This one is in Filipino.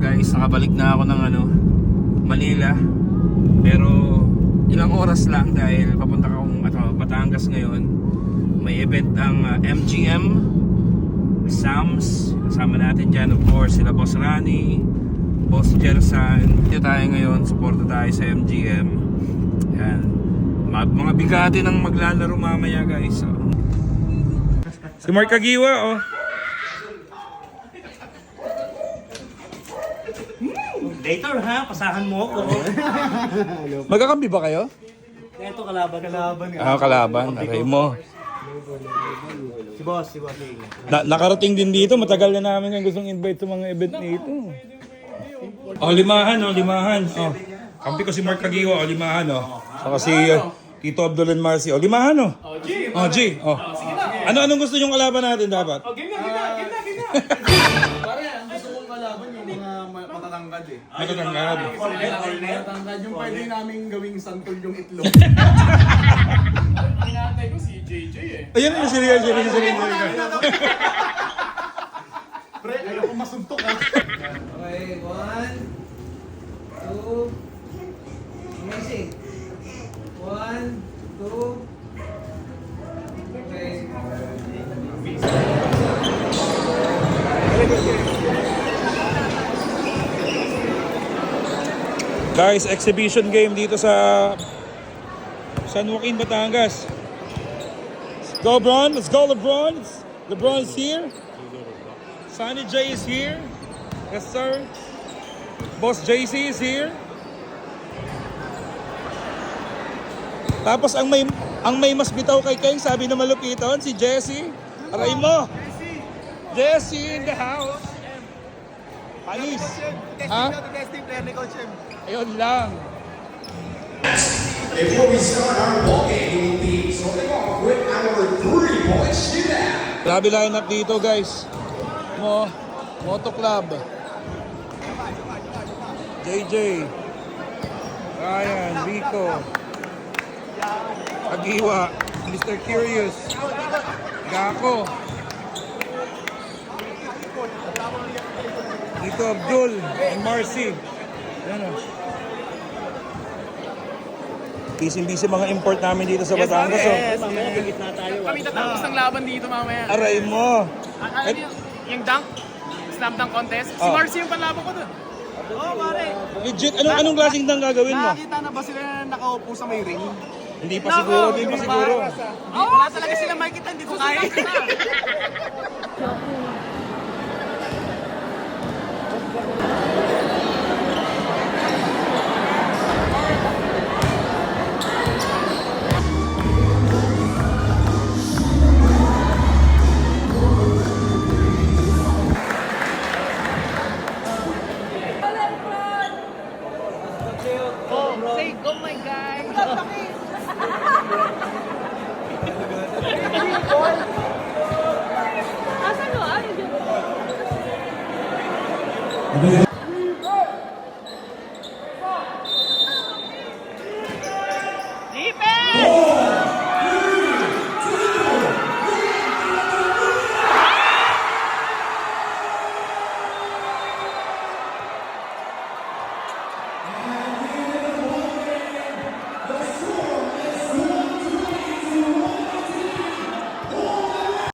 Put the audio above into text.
Guys, nakabalik na ako ng Manila. Pero ilang oras lang dahil papunta akong Batangas ngayon. May event ang MGM Sams. Kasama natin dyan of course sila Boss Rani, Boss Jersan. Dito tayo ngayon, suporta tayo sa MGM. Yan. Mga bigati ng maglalaro mamaya guys. Si Mark Kagiwa Later ha, pasahan mo ako. Magkakambi ba kayo? Ito kalaban. Kalaban. Aray mo. Si boss. Nakarating din dito. Matagal na namin yung gustong invite sa mga event nito. Limahan. Kampi ko si Mark Kagiwa. Limahan. Saka si Tito Abdul and Marcy. Limahan. G. Anong gusto nyong kalaban natin dapat? Game na. Pare, ang gusto kong kalaban yung mga matatangkad eh. Matatangkad. Matatangkad yung pwede namin gawing santol yung itlog. Ang natay ko si JJ eh. Ayan yung serious. Pre, ayaw ko masuntok ha. Okay, 1, 2, amazing. 1, 2, okay. Guys, exhibition game dito sa San Joaquin, Batangas. Let's go, Bron. Let's go, LeBron. LeBron's here. Sonny J is here. Yes, sir. Boss JC is here. Tapos ang may mas bitaw kay Keng, sabi na malupiton, si Jesse. Aray mo. Jesse in the house. Panis. Ha? Testing player ni Coach M. Ayun lang. Before we start our ball game, we will be starting off with our 3-point shootout. Grabe lineup dito guys. Moto Club. JJ. Ryan, Rico. Agiwa. Mr. Curious. Gako. Rico Abdul and Marcy. Ayan o. Busy mga import namin dito sa Batangas. Mamaya pigit na tayo. Kami tatapos ng laban dito mamaya. Aray mo. Alam niyo, yung dunk, slam dunk contest, si Marcy yung panlaban ko dun. Oo, pare. Legit, anong klaseng dang gagawin mo? Nakakita na ba sila na nakaupo sa may ring? Hindi pa siguro. Wala talaga sila makikita, hindi ko kaya. Say, oh my guy. Asan o? Ano yun?